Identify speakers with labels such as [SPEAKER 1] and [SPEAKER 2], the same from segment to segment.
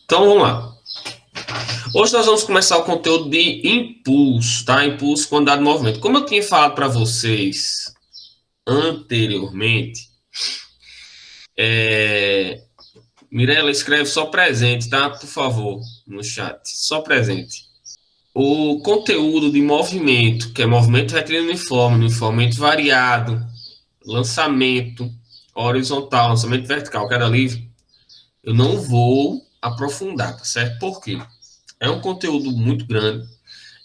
[SPEAKER 1] Então, vamos lá. Hoje nós vamos começar o conteúdo de impulso, tá? Impulso com unidade de movimento. Como eu tinha falado para vocês anteriormente, Mirela, escreve só presente, tá? Por favor, no chat. Só presente. O conteúdo de movimento, que é movimento retilíneo uniforme, uniformemente variado, lançamento horizontal, lançamento vertical, queda livre, eu não vou aprofundar, tá certo? Por quê? É um conteúdo muito grande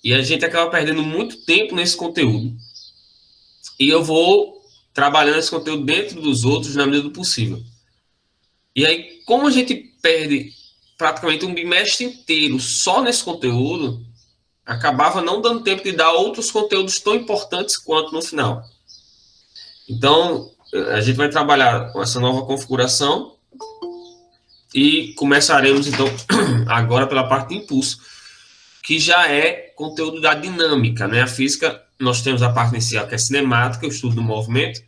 [SPEAKER 1] e a gente acaba perdendo muito tempo nesse conteúdo. E eu vou trabalhando esse conteúdo dentro dos outros na medida do possível. E aí, como a gente perde praticamente um bimestre inteiro só nesse conteúdo, acabava não dando tempo de dar outros conteúdos tão importantes quanto no final. Então, a gente vai trabalhar com essa nova configuração e começaremos, então, agora pela parte de impulso, que já é conteúdo da dinâmica, né? A física, nós temos a parte inicial, que é cinemática, o estudo do movimento,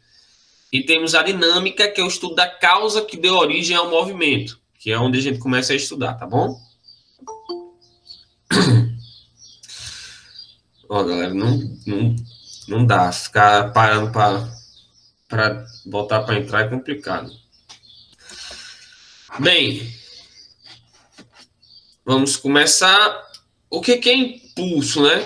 [SPEAKER 1] e temos a dinâmica, que é o estudo da causa que deu origem ao movimento, que é onde a gente começa a estudar, tá bom? Ó, galera, não dá. Ficar parando para voltar para entrar é complicado. Bem, vamos começar. O que é impulso, né?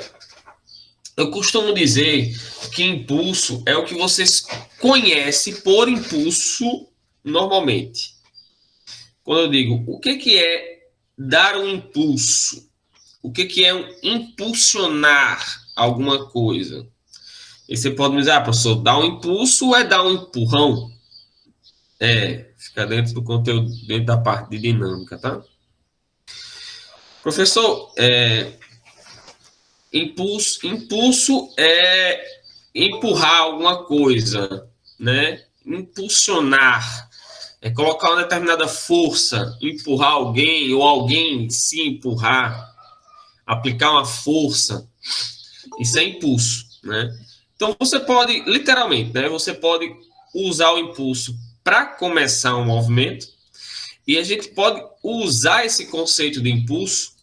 [SPEAKER 1] Eu costumo dizer que impulso é o que vocês conhecem por impulso normalmente. Quando eu digo o que é dar um impulso, o que é um impulsionar alguma coisa. E você pode me dizer, professor, dar um impulso é dar um empurrão? Fica dentro do conteúdo, dentro da parte de dinâmica, tá? Professor, impulso é empurrar alguma coisa, né? Impulsionar é colocar uma determinada força, empurrar alguém ou alguém se empurrar, aplicar uma força. Isso é impulso, né? Então você pode, literalmente, né? Você pode usar o impulso para começar um movimento e a gente pode usar esse conceito de impulso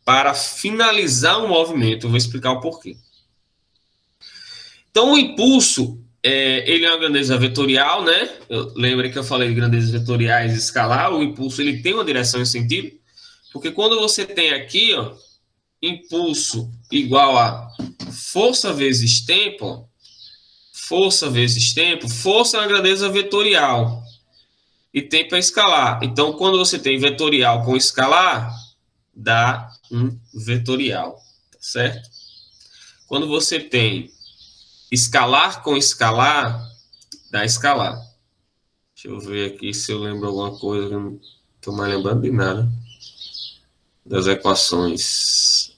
[SPEAKER 1] para finalizar um movimento. Eu vou explicar o porquê. Então, o impulso, ele é uma grandeza vetorial, né? Lembra que eu falei de grandezas vetoriais e escalar? O impulso, ele tem uma direção e sentido, porque quando você tem aqui, ó, impulso igual a força vezes tempo, força é uma grandeza vetorial e tempo é escalar. Então, quando você tem vetorial com escalar, dá um vetorial, tá certo? Quando você tem escalar com escalar, dá escalar. Deixa eu ver aqui se eu lembro alguma coisa, eu não estou mais lembrando de nada das equações.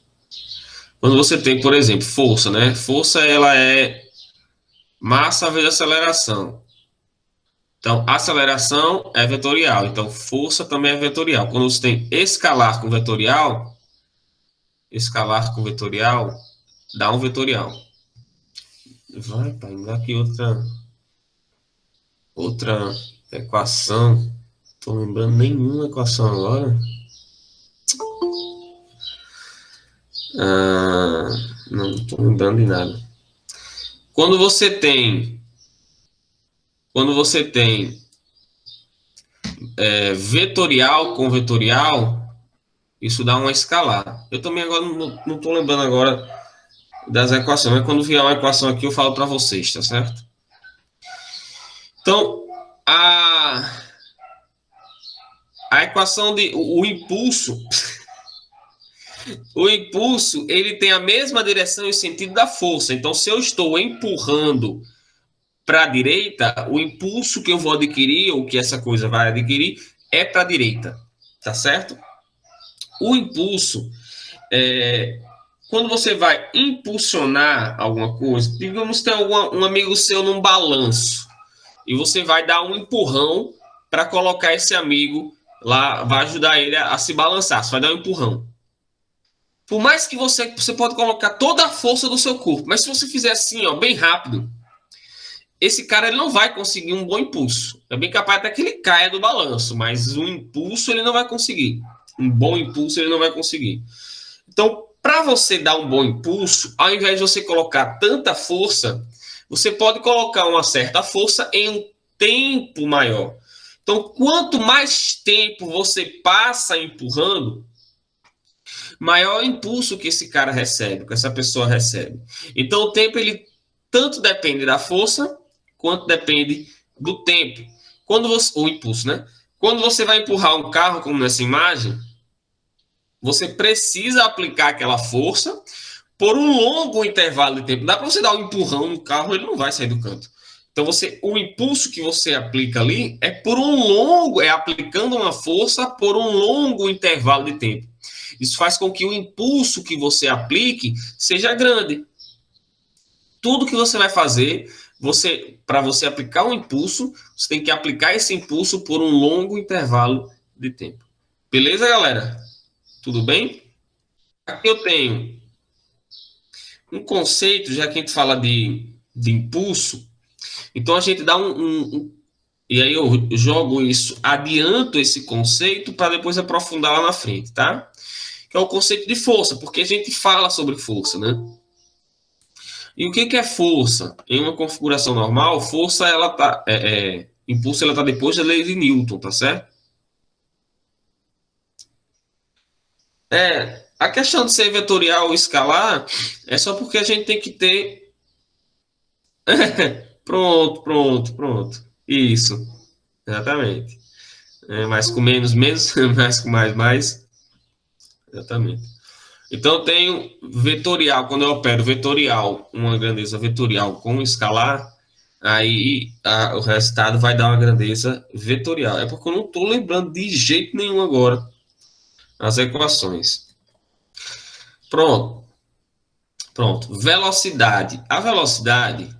[SPEAKER 1] Quando você tem, por exemplo, força, né? Força, ela é massa vezes aceleração. Então, aceleração é vetorial. Então, força também é vetorial. Quando você tem escalar com vetorial, dá um vetorial. Vai, pai, me dá aqui outra equação. Estou lembrando nenhuma equação agora. Não estou lembrando de nada. Quando você tem vetorial com vetorial, isso dá uma escalar. Eu também agora não estou lembrando agora das equações, mas quando vier uma equação aqui eu falo para vocês, tá certo? Então, a equação de o impulso, ele tem a mesma direção e sentido da força. Então, se eu estou empurrando para a direita, o impulso que eu vou adquirir, ou que essa coisa vai adquirir, é para a direita, tá certo? O impulso, quando você vai impulsionar alguma coisa, digamos que tem um amigo seu num balanço, e você vai dar um empurrão para colocar esse amigo lá, vai ajudar ele a se balançar, você vai dar um empurrão. Por mais que você pode colocar toda a força do seu corpo, mas se você fizer assim, ó, bem rápido, esse cara ele não vai conseguir um bom impulso. É bem capaz até que ele caia do balanço, mas o impulso ele não vai conseguir. um bom impulso, ele não vai conseguir. Então, para você dar um bom impulso, ao invés de você colocar tanta força, você pode colocar uma certa força em um tempo maior. Então, quanto mais tempo você passa empurrando, maior o impulso que esse cara recebe, que essa pessoa recebe. Então, o tempo, ele tanto depende da força, quanto depende do tempo. Quando você, o impulso, né? Quando você vai empurrar um carro, como nessa imagem, você precisa aplicar aquela força por um longo intervalo de tempo. Não dá para você dar um empurrão no carro, ele não vai sair do canto. Então, o impulso que você aplica ali é por um longo, é aplicando uma força por um longo intervalo de tempo. Isso faz com que o impulso que você aplique seja grande. Tudo que você vai fazer, para você aplicar um impulso, você tem que aplicar esse impulso por um longo intervalo de tempo. Beleza, galera? Tudo bem? Aqui eu tenho um conceito, já que a gente fala de impulso, então a gente dá e aí eu jogo isso, adianto esse conceito para depois aprofundar lá na frente, tá? Que é o conceito de força, porque a gente fala sobre força, né? E o que é força? Em uma configuração normal, força, ela tá, impulso, ela tá depois da lei de Newton, tá certo? A questão de ser vetorial ou escalar é só porque a gente tem que ter. Pronto. Isso, exatamente. Mais com menos, menos, mais com mais, mais. Exatamente. Então, eu tenho vetorial, quando eu opero vetorial, uma grandeza vetorial com escalar, aí o resultado vai dar uma grandeza vetorial. É porque eu não estou lembrando de jeito nenhum agora as equações. Pronto. Velocidade. A velocidade,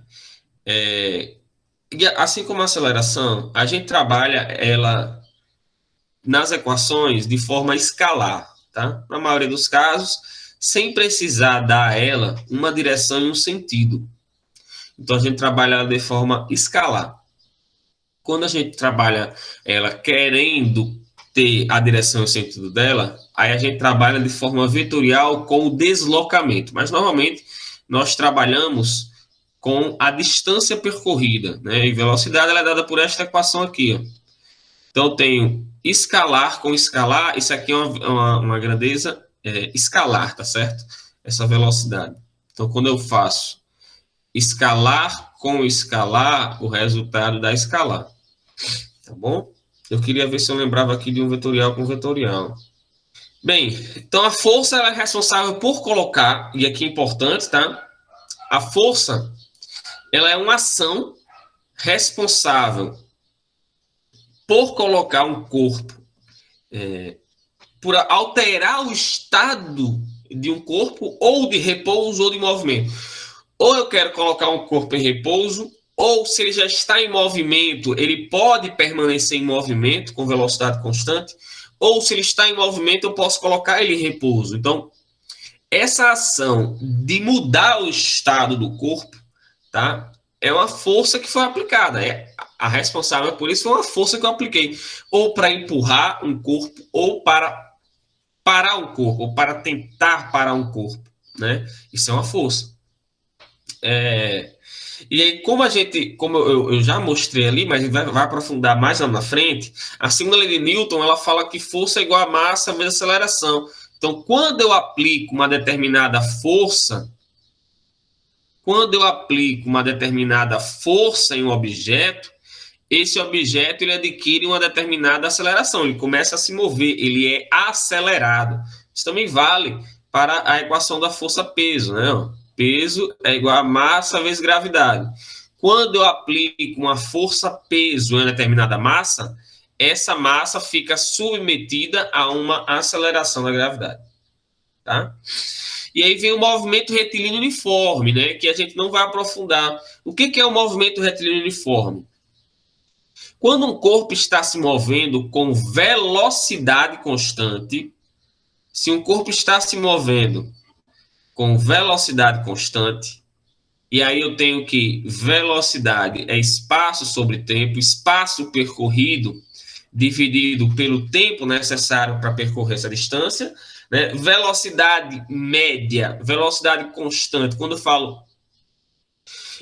[SPEAKER 1] assim como a aceleração, a gente trabalha ela nas equações de forma escalar, tá? Na maioria dos casos, sem precisar dar a ela uma direção e um sentido. Então, a gente trabalha ela de forma escalar. Quando a gente trabalha ela querendo ter a direção e o sentido dela, aí a gente trabalha de forma vetorial com o deslocamento. Mas, normalmente, nós trabalhamos com a distância percorrida, né? E velocidade ela é dada por esta equação aqui, ó. Então, eu tenho escalar com escalar, isso aqui é uma grandeza escalar, tá certo? Essa velocidade. Então, quando eu faço escalar com escalar, o resultado dá escalar. Tá bom? Eu queria ver se eu lembrava aqui de um vetorial com vetorial. Bem, então a força ela é responsável por colocar, e aqui é importante, tá? A força, ela é uma ação responsável por colocar um corpo, por alterar o estado de um corpo, ou de repouso ou de movimento. Ou eu quero colocar um corpo em repouso, ou se ele já está em movimento, ele pode permanecer em movimento com velocidade constante, ou se ele está em movimento, eu posso colocar ele em repouso. Então, essa ação de mudar o estado do corpo, tá? É uma força que foi aplicada. A responsável por isso foi uma força que eu apliquei, ou para empurrar um corpo, ou para parar um corpo, ou para tentar parar um corpo, né? Isso é uma força. E aí, como eu já mostrei ali, mas vai aprofundar mais lá na frente, a segunda lei de Newton, ela fala que força é igual a massa vezes aceleração. Então, quando eu aplico uma determinada força em um objeto, esse objeto ele adquire uma determinada aceleração, ele começa a se mover, ele é acelerado. Isso também vale para a equação da força-peso, né? Peso é igual a massa vezes gravidade. Quando eu aplico uma força-peso em uma determinada massa, essa massa fica submetida a uma aceleração da gravidade. Tá? E aí vem o movimento retilíneo uniforme, né? Que a gente não vai aprofundar. O que é o movimento retilíneo uniforme? Quando um corpo está se movendo com velocidade constante, se um corpo está se movendo com velocidade constante, e aí eu tenho que velocidade é espaço sobre tempo, espaço percorrido dividido pelo tempo necessário para percorrer essa distância, né? Velocidade média, velocidade constante. Quando eu falo,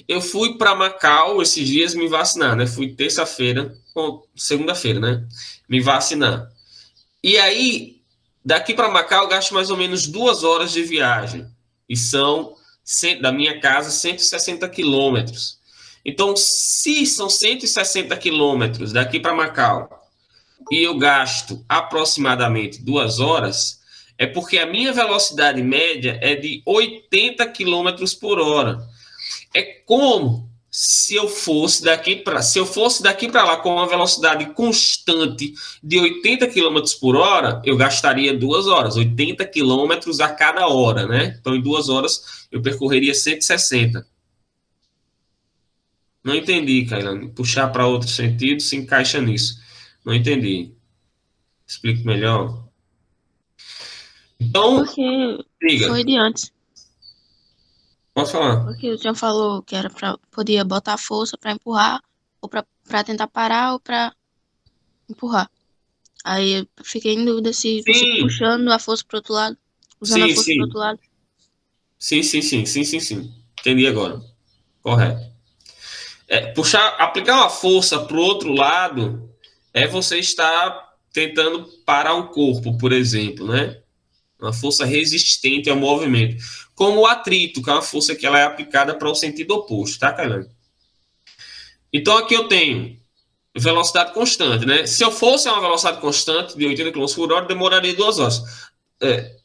[SPEAKER 1] eu fui para Macau esses dias me vacinar, né? Fui terça-feira, ou segunda-feira, né? Me vacinar. E aí, daqui para Macau, eu gasto mais ou menos 2 horas de viagem. E são, da minha casa, 160 quilômetros. Então, se são 160 quilômetros daqui para Macau e eu gasto aproximadamente 2 horas, é porque a minha velocidade média é de 80 quilômetros por hora. É como se eu fosse daqui para lá com uma velocidade constante de 80 quilômetros por hora, eu gastaria 2 horas, 80 quilômetros a cada hora, né? Então, em 2 horas, eu percorreria 160. Não entendi, Kailane. Puxar para outro sentido se encaixa nisso. Não entendi. Explico melhor. Então,
[SPEAKER 2] Porque
[SPEAKER 1] diga.
[SPEAKER 2] foi de antes.
[SPEAKER 1] Pode falar.
[SPEAKER 2] Porque o senhor falou que era pra, podia botar força pra empurrar, ou pra tentar parar, ou pra empurrar. Aí eu fiquei em dúvida se você
[SPEAKER 1] Sim,
[SPEAKER 2] puxando a força pro outro lado, usando a
[SPEAKER 1] sim,
[SPEAKER 2] força pro
[SPEAKER 1] sim.
[SPEAKER 2] outro lado.
[SPEAKER 1] Sim, sim, sim, sim, sim, sim. Entendi agora. Correto. Aplicar uma força para o outro lado é você estar tentando parar o corpo, por exemplo, né? Uma força resistente ao movimento. Como o atrito, que é uma força que ela é aplicada para o sentido oposto, tá, Kailane? Então aqui eu tenho velocidade constante, né? Se eu fosse a uma velocidade constante de 80 km por hora, demoraria 2 horas.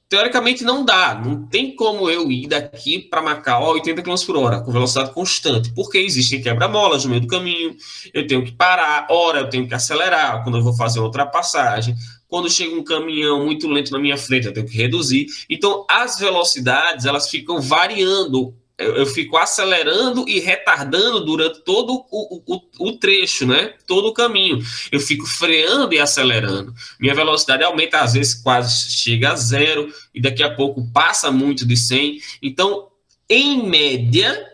[SPEAKER 1] Teoricamente não dá, não tem como eu ir daqui para Macau a 80 km por hora, com velocidade constante, porque existem quebra-molas no meio do caminho, eu tenho que parar, ora eu tenho que acelerar quando eu vou fazer uma ultrapassagem, quando chega um caminhão muito lento na minha frente, eu tenho que reduzir. Então, as velocidades, elas ficam variando, eu fico acelerando e retardando durante todo o trecho, né? Todo o caminho. Eu fico freando e acelerando. Minha velocidade aumenta, às vezes quase chega a zero, e daqui a pouco passa muito de 100. Então, em média,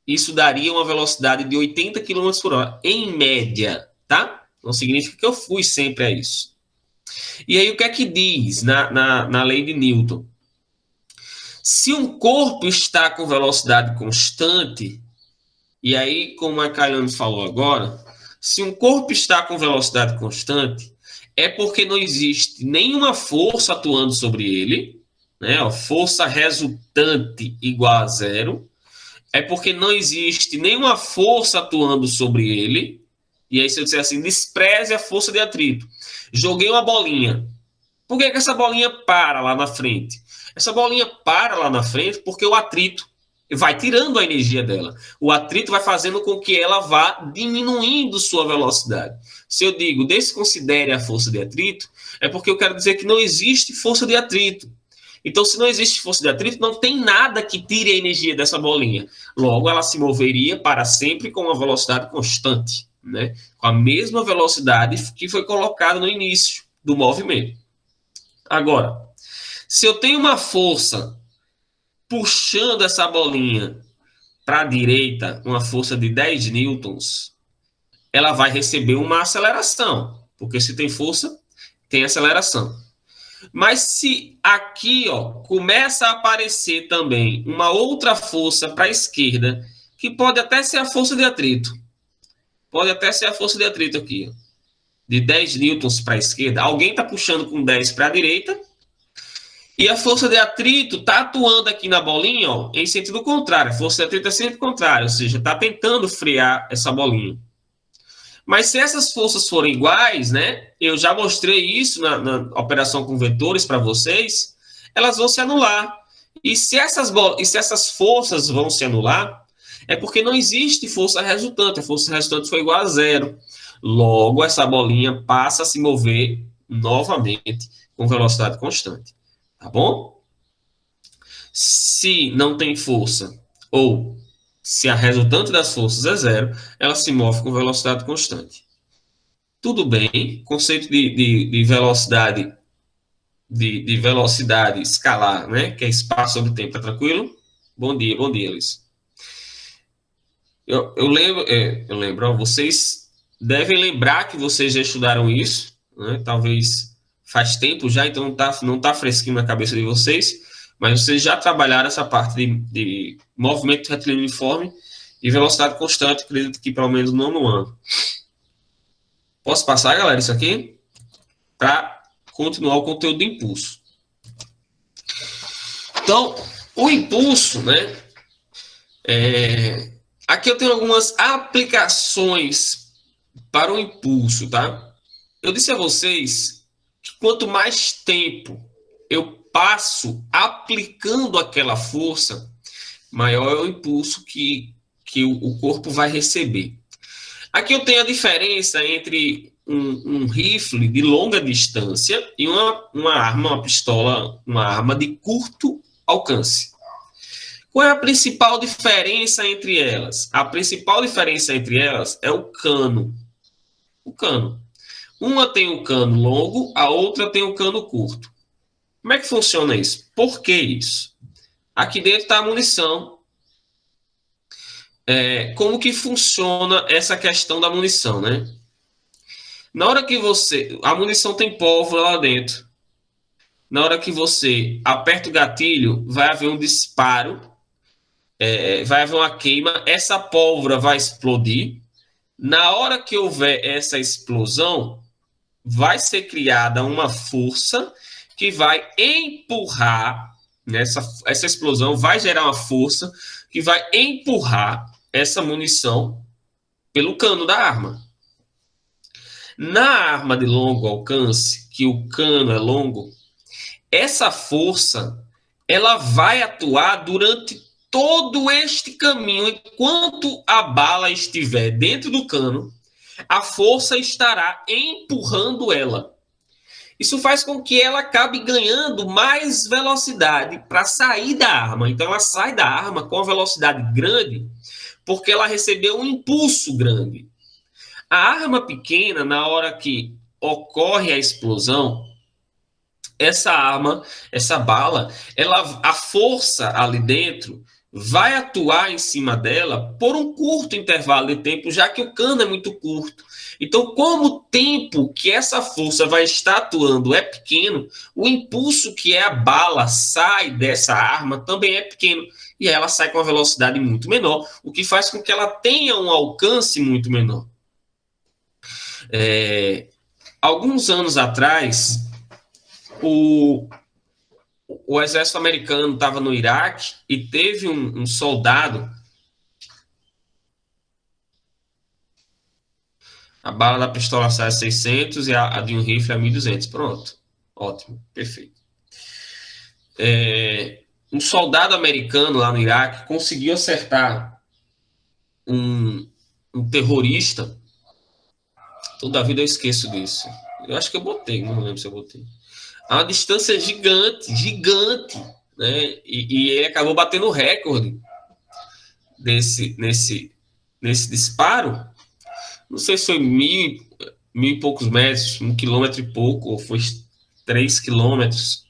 [SPEAKER 1] isso daria uma velocidade de 80 km por hora. Em média, tá? Não significa que eu fui sempre a isso. E aí, o que é que diz na lei de Newton? Se um corpo está com velocidade constante, e aí, como a Kailane falou agora, se um corpo está com velocidade constante, é porque não existe nenhuma força atuando sobre ele, né? A força resultante igual a zero, é porque não existe nenhuma força atuando sobre ele, e aí se eu disser assim, despreze a força de atrito. Joguei uma bolinha. Por que essa bolinha para lá na frente? Essa bolinha para lá na frente porque o atrito vai tirando a energia dela. O atrito vai fazendo com que ela vá diminuindo sua velocidade. Se eu digo desconsidere a força de atrito, é porque eu quero dizer que não existe força de atrito. Então, se não existe força de atrito, não tem nada que tire a energia dessa bolinha. Logo, ela se moveria para sempre com uma velocidade constante, né? Com a mesma velocidade que foi colocada no início do movimento. Agora, se eu tenho uma força puxando essa bolinha para a direita, uma força de 10 newtons, ela vai receber uma aceleração, porque se tem força, tem aceleração. Mas se aqui, ó, começa a aparecer também uma outra força para a esquerda, que pode até ser a força de atrito. Pode até ser a força de atrito aqui, ó, de 10 newtons para a esquerda. Alguém está puxando com 10 para a direita, e a força de atrito está atuando aqui na bolinha, ó, em sentido contrário. A força de atrito é sempre contrária, ou seja, está tentando frear essa bolinha. Mas se essas forças forem iguais, né? Eu já mostrei isso na operação com vetores para vocês, elas vão se anular. E se essas forças vão se anular, é porque não existe força resultante. A força resultante foi igual a zero. Logo, essa bolinha passa a se mover novamente com velocidade constante. Tá bom? Se não tem força, ou se a resultante das forças é zero, ela se move com velocidade constante. Tudo bem, conceito de velocidade, de velocidade escalar, né? Que é espaço sobre tempo, tá tranquilo? Bom dia, Alice. Eu lembro, ó, vocês devem lembrar que vocês já estudaram isso, né? Talvez faz tempo já, então não tá fresquinho na cabeça de vocês, mas vocês já trabalharam essa parte de movimento retilíneo uniforme e velocidade constante, acredito que pelo menos no nono ano. Posso passar, galera, isso aqui? Para continuar o conteúdo de impulso. Então, o impulso, né? Aqui eu tenho algumas aplicações para o impulso, tá? Eu disse a vocês que quanto mais tempo eu passo aplicando aquela força, maior é o impulso que o corpo vai receber. Aqui eu tenho a diferença entre um rifle de longa distância e uma arma, uma pistola, uma arma de curto alcance. Qual é a principal diferença entre elas? A principal diferença entre elas é o cano. O cano. Uma tem o cano longo, a outra tem o cano curto. Como é que funciona isso? Por que isso? Aqui dentro está a munição. Como que funciona essa questão da munição, né? Na hora que a munição tem pólvora lá dentro. Na hora que você aperta o gatilho, vai haver um disparo, vai haver uma queima, essa pólvora vai explodir. Na hora que houver essa explosão, vai ser criada uma força que vai empurrar, essa explosão vai gerar uma força que vai empurrar essa munição pelo cano da arma. Na arma de longo alcance, que o cano é longo, essa força ela vai atuar durante todo este caminho. Enquanto a bala estiver dentro do cano, a força estará empurrando ela. Isso faz com que ela acabe ganhando mais velocidade para sair da arma. Então, ela sai da arma com uma velocidade grande porque ela recebeu um impulso grande. A arma pequena, na hora que ocorre a explosão, essa arma, essa bala, a força ali dentro vai atuar em cima dela por um curto intervalo de tempo, já que o cano é muito curto. Então, como o tempo que essa força vai estar atuando é pequeno, o impulso que é a bala sai dessa arma também é pequeno. E ela sai com uma velocidade muito menor, o que faz com que ela tenha um alcance muito menor. Alguns anos atrás, o exército americano estava no Iraque e teve um soldado. A bala da pistola sai a 600 e a de um rifle a 1.200. Pronto. Ótimo. Perfeito. Um soldado americano lá no Iraque conseguiu acertar um terrorista. Toda a vida eu esqueço disso. Eu acho que eu botei, não lembro se eu botei. A uma distância gigante, gigante, né? E ele acabou batendo o recorde nesse disparo. Não sei se foi mil e poucos metros, 1 quilômetro e pouco, ou foi 3 quilômetros.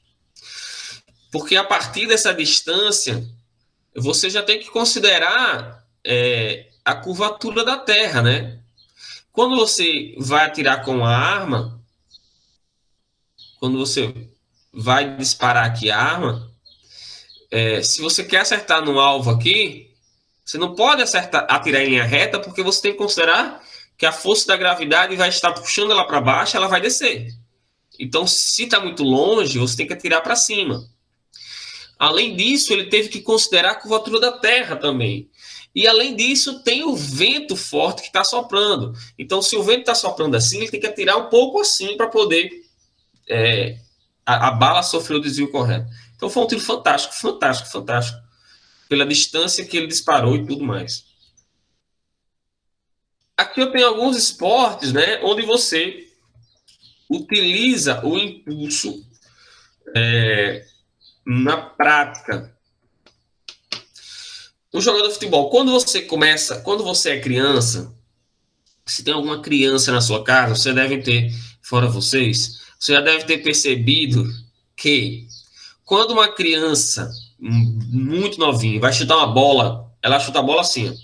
[SPEAKER 1] Porque a partir dessa distância, você já tem que considerar a curvatura da Terra, né? Quando você vai atirar com a arma, quando você vai disparar aqui a arma, se você quer acertar no alvo aqui, você não pode atirar em linha reta, porque você tem que considerar que a força da gravidade vai estar puxando ela para baixo, ela vai descer. Então, se está muito longe, você tem que atirar para cima. Além disso, ele teve que considerar a curvatura da Terra também. E, além disso, tem o vento forte que está soprando. Então, se o vento está soprando assim, ele tem que atirar um pouco assim para poder a bala sofrer o desvio correto. Então, foi um tiro fantástico, fantástico, fantástico. Pela distância que ele disparou e tudo mais. Aqui eu tenho alguns esportes, né, onde você utiliza o impulso na prática. Um jogador de futebol, quando você é criança, se tem alguma criança na sua casa, você deve ter, fora vocês, você já deve ter percebido que quando uma criança muito novinha vai chutar uma bola, ela chuta a bola assim.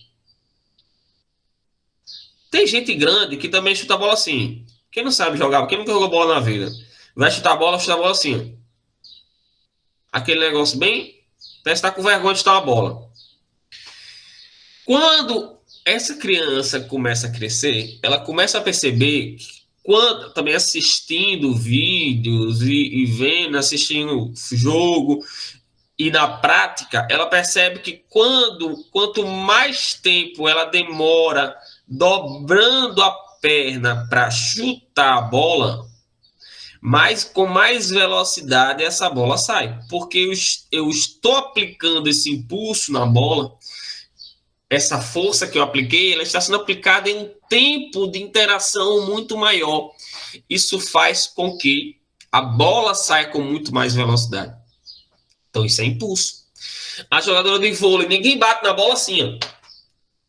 [SPEAKER 1] Tem gente grande que também chuta a bola assim. Quem não sabe jogar, quem nunca jogou bola na vida, vai chutar a bola assim, ó. Aquele negócio bem, parece que tá com vergonha de chutar a bola. Quando essa criança começa a crescer, ela começa a perceber, quando também assistindo vídeos e vendo, assistindo jogo, e na prática, ela percebe que quanto mais tempo ela demora dobrando a perna para chutar a bola, com mais velocidade essa bola sai. Porque eu estou aplicando esse impulso na bola, essa força que eu apliquei, ela está sendo aplicada em um tempo de interação muito maior. Isso faz com que a bola saia com muito mais velocidade. Então isso é impulso. A jogadora de vôlei, ninguém bate na bola assim, ó.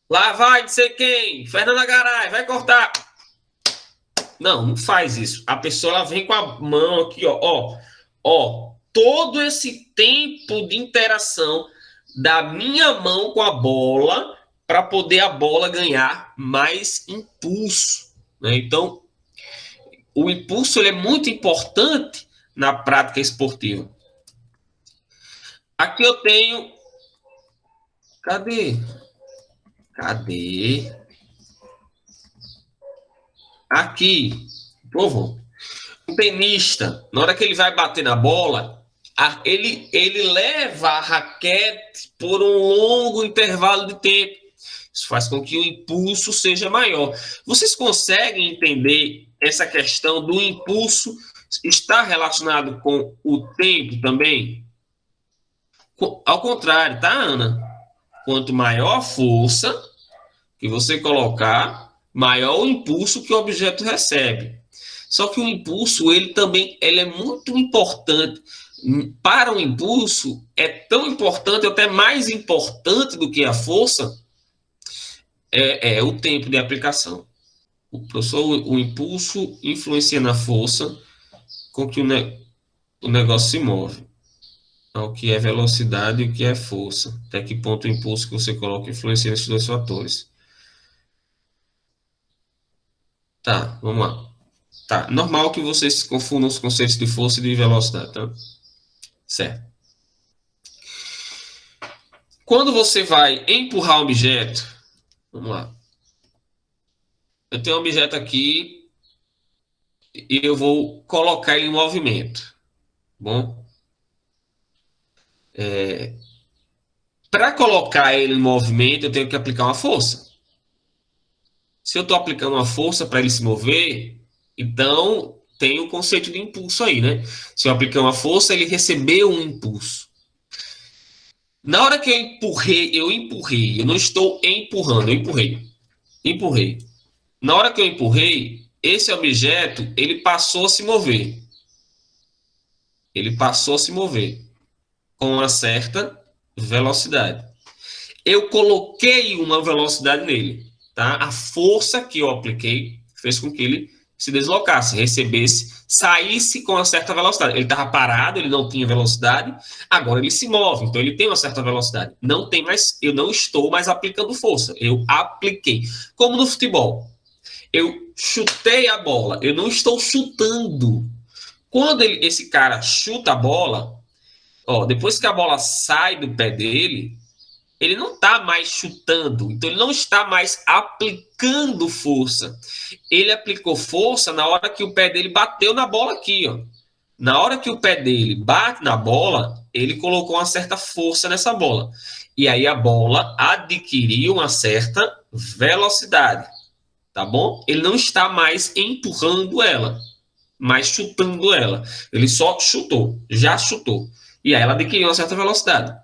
[SPEAKER 1] Lá vai, não sei quem, Fernanda Garay, vai cortar. Não, não faz isso. A pessoa ela vem com a mão aqui, ó, todo esse tempo de interação da minha mão com a bola para poder a bola ganhar mais impulso, né? Então, o impulso ele é muito importante na prática esportiva. Aqui eu tenho. Cadê? Cadê? Aqui, povo, o tenista, na hora que ele vai bater na bola, ele leva a raquete por um longo intervalo de tempo. Isso faz com que o impulso seja maior. Vocês conseguem entender essa questão do impulso está relacionado com o tempo também? Ao contrário, tá, Ana? Quanto maior a força que você colocar, maior o impulso que o objeto recebe. Só que o impulso, ele é muito importante. Para o impulso, é tão importante, até mais importante do que a força, é o tempo de aplicação. O impulso influencia na força com que o negócio se move. O que é velocidade e o que é força. Até que ponto o impulso que você coloca influencia nesses dois fatores. Tá, vamos lá. Tá, normal que vocês confundam os conceitos de força e de velocidade, tá? Certo. Quando você vai empurrar um objeto, vamos lá. Eu tenho um objeto aqui e eu vou colocar ele em movimento. Bom? Para colocar ele em movimento, eu tenho que aplicar uma força. Se eu estou aplicando uma força para ele se mover, então tem o conceito de impulso aí, né? Se eu aplicar uma força, ele recebeu um impulso. Na hora que eu empurrei, eu não estou empurrando, eu empurrei. Na hora que eu empurrei, esse objeto, ele passou a se mover. Ele passou a se mover com uma certa velocidade. Eu coloquei uma velocidade nele, tá? A força que eu apliquei fez com que ele se deslocasse, recebesse, saísse com uma certa velocidade. Ele estava parado, ele não tinha velocidade, agora ele se move, então ele tem uma certa velocidade. Não tem mais, eu não estou mais aplicando força, eu apliquei. Como no futebol, eu chutei a bola, eu não estou chutando. Quando esse cara chuta a bola, depois que a bola sai do pé dele, ele não está mais chutando, então ele não está mais aplicando força. Ele aplicou força na hora que o pé dele bateu na bola aqui, ó. Na hora que o pé dele bate na bola, ele colocou uma certa força nessa bola. E aí a bola adquiriu uma certa velocidade, tá bom? Ele não está mais empurrando ela, mas chutando ela. Ele só chutou, já chutou. E aí ela adquiriu uma certa velocidade.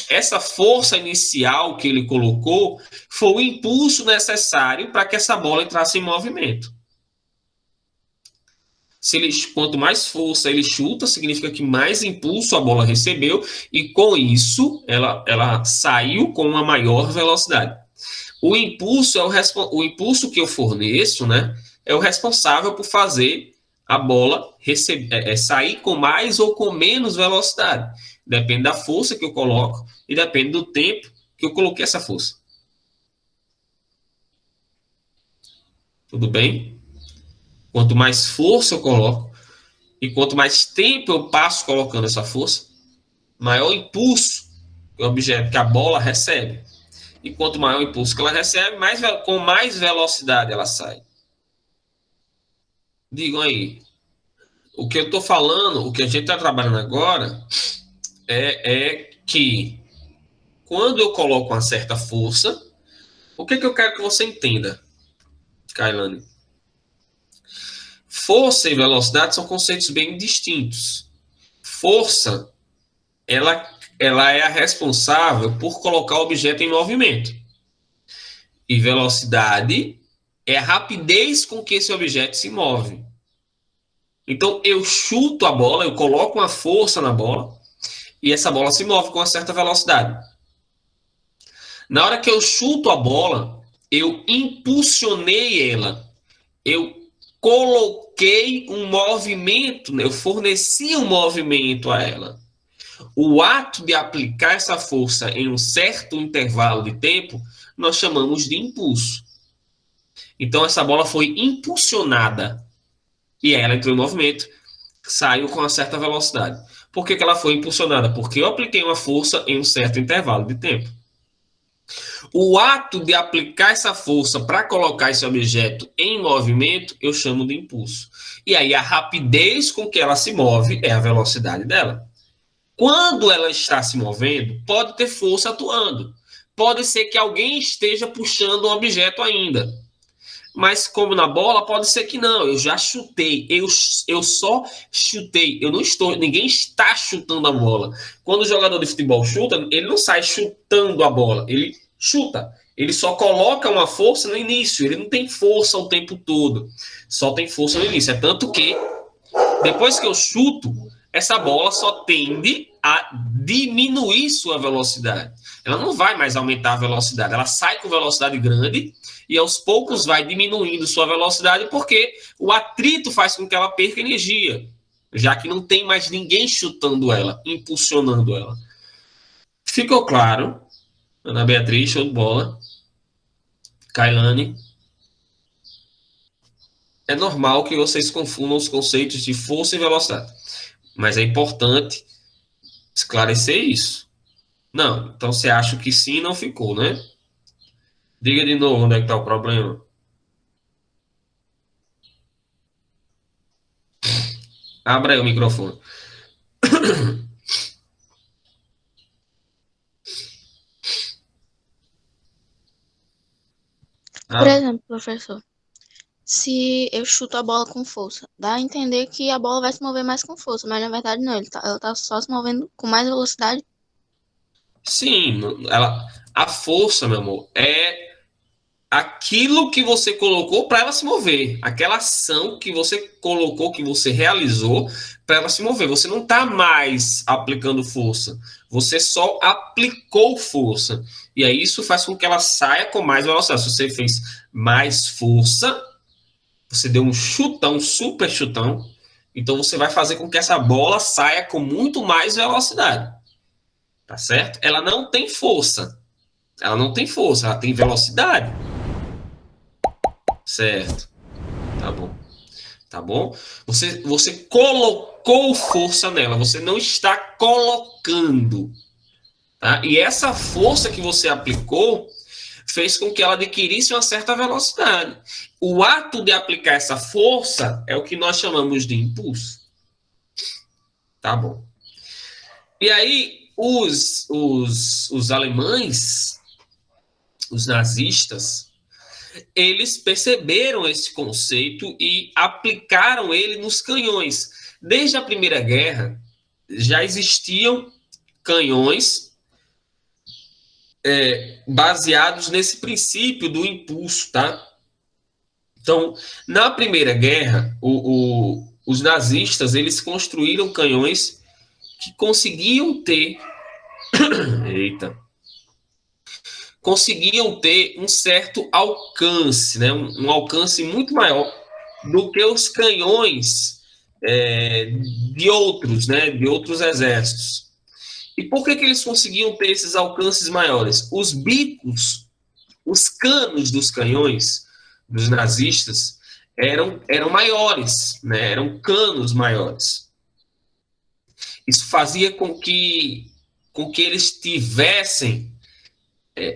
[SPEAKER 1] Essa força inicial que ele colocou foi o impulso necessário para que essa bola entrasse em movimento. Quanto mais força ele chuta, significa que mais impulso a bola recebeu e com isso ela saiu com uma maior velocidade. O impulso que eu forneço, né, é o responsável por fazer a bola sair com mais ou com menos velocidade. Depende da força que eu coloco e depende do tempo que eu coloquei essa força. Tudo bem? Quanto mais força eu coloco, e quanto mais tempo eu passo colocando essa força, maior impulso que o objeto, que a bola recebe. E quanto maior o impulso que ela recebe, com mais velocidade ela sai. Digam aí, o que eu estou falando, o que a gente está trabalhando agora, é que quando eu coloco uma certa força, o que eu quero que você entenda, Kailane? Força e velocidade são conceitos bem distintos. Força, ela é a responsável por colocar o objeto em movimento. E velocidade é a rapidez com que esse objeto se move. Então, eu chuto a bola, eu coloco uma força na bola, e essa bola se move com uma certa velocidade. Na hora que eu chuto a bola, eu impulsionei ela. Eu coloquei um movimento, eu forneci um movimento a ela. O ato de aplicar essa força em um certo intervalo de tempo, nós chamamos de impulso. Então, essa bola foi impulsionada e ela entrou em movimento, saiu com uma certa velocidade. Por que ela foi impulsionada? Porque eu apliquei uma força em um certo intervalo de tempo. O ato de aplicar essa força para colocar esse objeto em movimento, eu chamo de impulso. E aí a rapidez com que ela se move é a velocidade dela. Quando ela está se movendo, pode ter força atuando. Pode ser que alguém esteja puxando um objeto ainda. Mas como na bola, pode ser que não. Eu já chutei. Eu só chutei. Eu não estou. Ninguém está chutando a bola. Quando o jogador de futebol chuta, ele não sai chutando a bola. Ele chuta. Ele só coloca uma força no início. Ele não tem força o tempo todo. Só tem força no início. É tanto que depois que eu chuto, essa bola só tende a diminuir sua velocidade. Ela não vai mais aumentar a velocidade. Ela sai com velocidade grande e aos poucos vai diminuindo sua velocidade porque o atrito faz com que ela perca energia, já que não tem mais ninguém chutando ela, impulsionando ela. Ficou claro? Ana Beatriz, show de bola. Kailane. É normal que vocês confundam os conceitos de força e velocidade, mas é importante esclarecer isso. Não, então você acha que sim, não ficou, né? Diga de novo onde é que está o problema. Abra aí o microfone.
[SPEAKER 2] Por
[SPEAKER 1] Ah,
[SPEAKER 2] exemplo, professor, se eu chuto a bola com força, dá a entender que a bola vai se mover mais com força, mas na verdade não, ela tá só se movendo com mais velocidade.
[SPEAKER 1] sim, a força, meu amor, é aquilo que você colocou para ela se mover, aquela ação que você colocou, que você realizou para ela se mover. Você não está mais aplicando força, você só aplicou força. E aí isso faz com que ela saia com mais velocidade. Se você fez mais força, você deu um chutão, um super chutão, então você vai fazer com que essa bola saia com muito mais velocidade. Tá certo? Ela não tem força. Ela não tem força, ela tem velocidade. Certo. Tá bom. Tá bom? Você colocou força nela, você não está colocando. Tá? E essa força que você aplicou fez com que ela adquirisse uma certa velocidade. O ato de aplicar essa força é o que nós chamamos de impulso. Tá bom. E aí, os alemães, os nazistas, eles perceberam esse conceito e aplicaram ele nos canhões. Desde a Primeira Guerra, já existiam canhões baseados nesse princípio do impulso, tá? Então, na Primeira Guerra, os nazistas eles construíram canhões que conseguiam ter, eita, conseguiam ter um certo alcance, né? Um alcance muito maior do que os canhões de outros, né? De outros exércitos. E por que eles conseguiam ter esses alcances maiores? Os bicos, os canos dos canhões dos nazistas eram maiores, né? Eram canos maiores. Isso fazia com que eles tivessem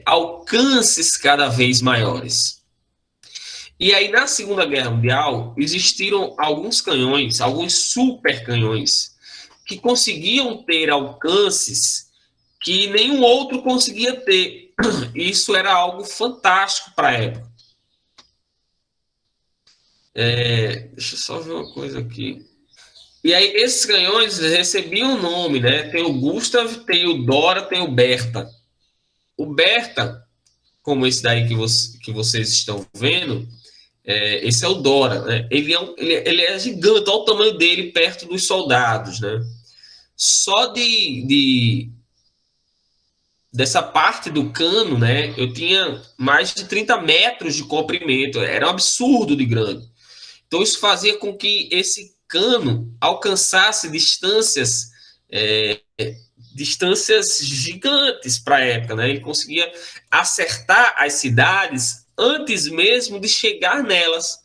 [SPEAKER 1] alcances cada vez maiores. E aí, na Segunda Guerra Mundial, existiram alguns canhões, alguns super canhões, que conseguiam ter alcances que nenhum outro conseguia ter. Isso era algo fantástico para a época. Deixa eu só ver uma coisa aqui. E aí, esses canhões recebiam um nome, né? Tem o Gustav, tem o Dora, tem o Bertha. O Bertha, como esse daí que vocês estão vendo, esse é o Dora, né? Ele é gigante, olha o tamanho dele perto dos soldados, né? Só dessa parte do cano, né? Eu tinha mais de 30 metros de comprimento, era um absurdo de grande. Então isso fazia com que esse cano alcançasse distâncias gigantes para a época, né? Ele conseguia acertar as cidades antes mesmo de chegar nelas.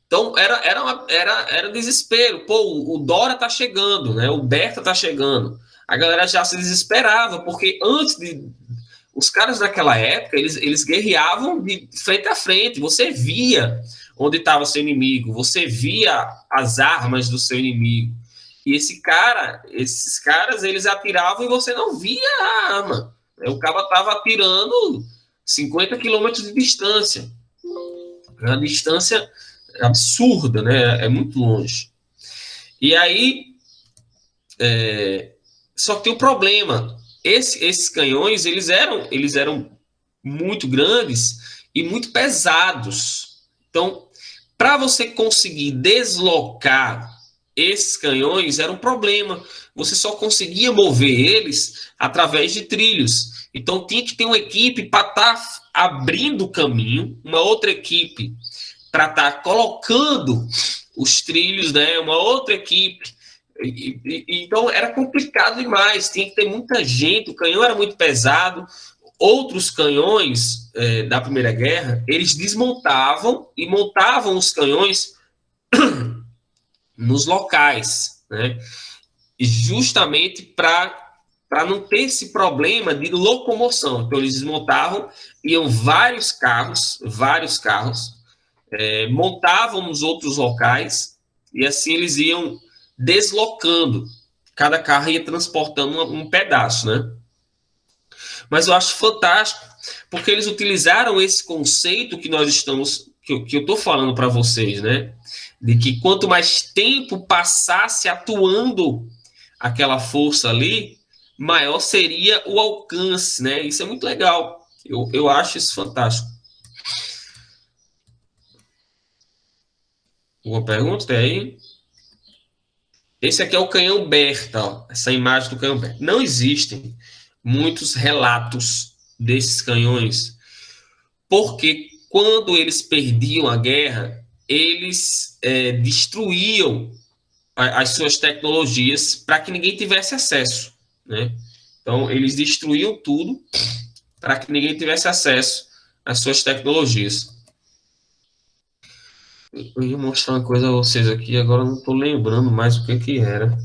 [SPEAKER 1] Então era desespero. Pô, o Dora tá chegando, né? O Berta tá chegando. A galera já se desesperava, porque antes de. Os caras daquela época, eles guerreavam de frente a frente. Você via onde estava seu inimigo, você via as armas do seu inimigo. E esses caras, eles atiravam e você não via a arma. O cara estava atirando 50 quilômetros de distância. Uma distância absurda, né? É muito longe. E aí, só que tem um problema. Esses canhões, eles eram muito grandes e muito pesados. Então, para você conseguir deslocar esses canhões, era um problema. Você só conseguia mover eles através de trilhos. Então, tinha que ter uma equipe para estar abrindo o caminho, uma outra equipe para estar colocando os trilhos, né? Uma outra equipe. Então era complicado demais, tinha que ter muita gente, o canhão era muito pesado. Outros canhões da Primeira Guerra, eles desmontavam e montavam os canhões nos locais, né? Justamente para não ter esse problema de locomoção. Então eles desmontavam, iam vários carros, montavam nos outros locais e assim eles iam deslocando. Cada carro ia transportando um pedaço, né? Mas eu acho fantástico porque eles utilizaram esse conceito que eu estou falando para vocês, né? De que quanto mais tempo passasse atuando aquela força ali, maior seria o alcance, né? Isso é muito legal. Eu acho isso fantástico. Uma pergunta tem aí? Esse aqui é o canhão Berta, ó, essa imagem do canhão Berta. Não existem muitos relatos desses canhões, porque quando eles perdiam a guerra, eles destruíam as suas tecnologias para que ninguém tivesse acesso, né? Então, eles destruíam tudo para que ninguém tivesse acesso às suas tecnologias. Eu ia mostrar uma coisa a vocês aqui, agora não estou lembrando mais o que era.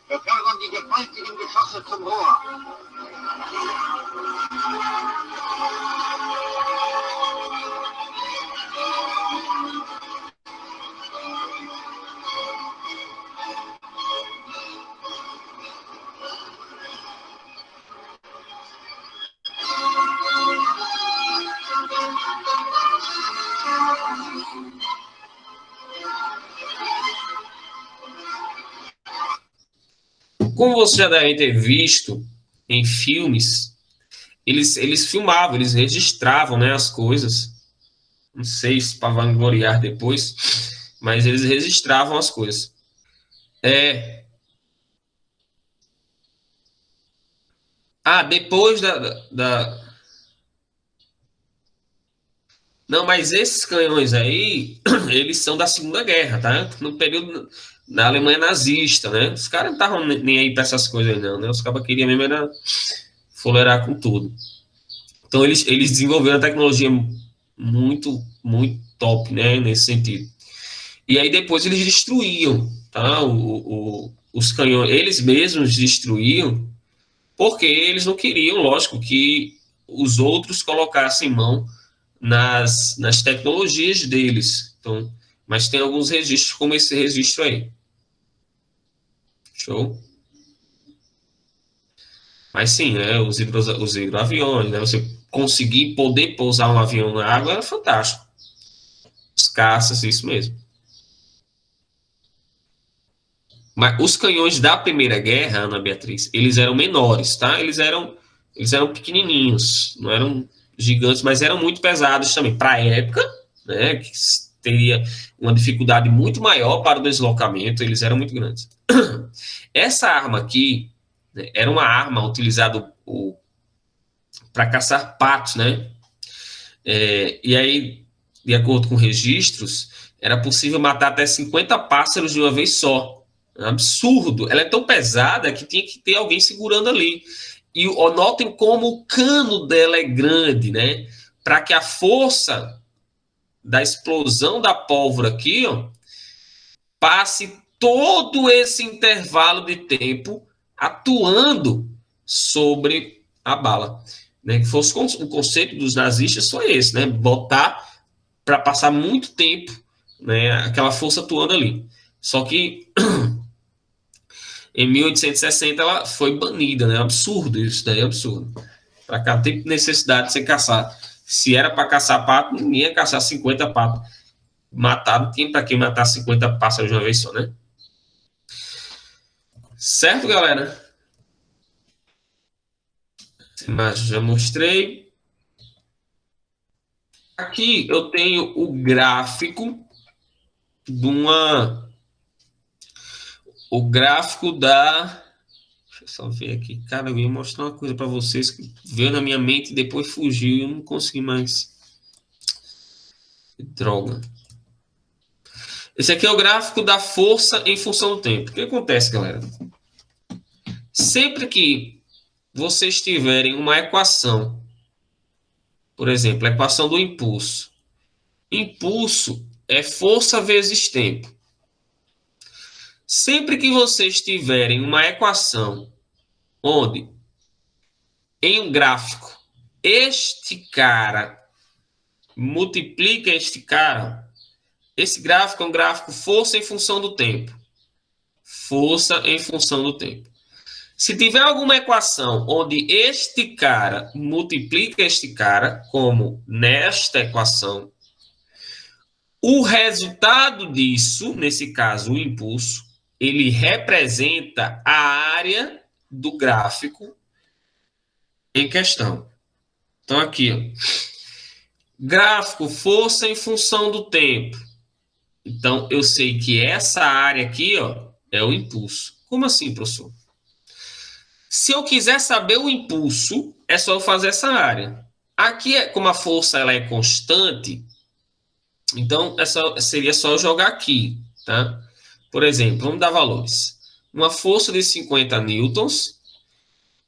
[SPEAKER 3] Befördern die gewaltigen Geschosse zum Rohr.
[SPEAKER 1] Como você já deve ter visto em filmes, eles filmavam, eles registravam, né, as coisas. Não sei se para vangloriar depois, mas eles registravam as coisas. Depois Não, mas esses canhões aí, eles são da Segunda Guerra, tá? No período da Alemanha nazista, né? Os caras não estavam nem aí para essas coisas aí, não, né? Os caras queriam mesmo era fuleirar com tudo. Então, eles desenvolveram a tecnologia muito, muito top, né? Nesse sentido. E aí, depois, eles destruíam, tá? Os canhões, eles mesmos destruíam, porque eles não queriam, lógico, que os outros colocassem mão nas tecnologias deles. Então, mas tem alguns registros, como esse registro aí. Show? Mas sim, né, os hidroaviões, né, você conseguir poder pousar um avião na água é fantástico. Os caças, isso mesmo. Mas os canhões da Primeira Guerra, Ana Beatriz, eles eram menores, tá? Eles eram pequenininhos, não eram gigantes, mas eram muito pesados também. Para a época, né, que teria uma dificuldade muito maior para o deslocamento, eles eram muito grandes. Essa arma aqui, né, era uma arma utilizada para caçar patos, né? E aí, de acordo com registros, era possível matar até 50 pássaros de uma vez só. É um absurdo. Ela é tão pesada que tinha que ter alguém segurando ali. E notem como o cano dela é grande, né? Para que a força da explosão da pólvora aqui, ó, passe todo esse intervalo de tempo atuando sobre a bala. Né? Que fosse o conceito dos nazistas foi esse, né? Botar para passar muito tempo, né? Aquela força atuando ali. Só que em 1860 ela foi banida, né? Absurdo isso daí, absurdo. Para cá tem necessidade de você caçar. Se era para caçar pato, ninguém ia caçar 50 patos. Matado, tinha para quem matar 50 pássaros de uma vez só, né? Certo, galera? Mas já mostrei. Aqui eu tenho o gráfico de uma. O gráfico da. Deixa eu só ver aqui. Cara, eu ia mostrar uma coisa para vocês que veio na minha mente e depois fugiu e eu não consegui mais. Droga. Esse aqui é o gráfico da força em função do tempo. O que acontece, galera? Sempre que vocês tiverem uma equação, por exemplo, a equação do impulso. Impulso é força vezes tempo. Sempre que vocês tiverem uma equação onde, em um gráfico, este cara multiplica este cara, esse gráfico é um gráfico força em função do tempo. Força em função do tempo. Se tiver alguma equação onde este cara multiplica este cara, como nesta equação, o resultado disso, nesse caso o impulso, ele representa a área do gráfico em questão. Então aqui, ó, gráfico força em função do tempo. Então eu sei que essa área aqui, ó, é o impulso. Como assim, professor? Se eu quiser saber o impulso, é só eu fazer essa área. Aqui, como a força ela é constante, então seria só eu jogar aqui, tá? Por exemplo, vamos dar valores. Uma força de 50 newtons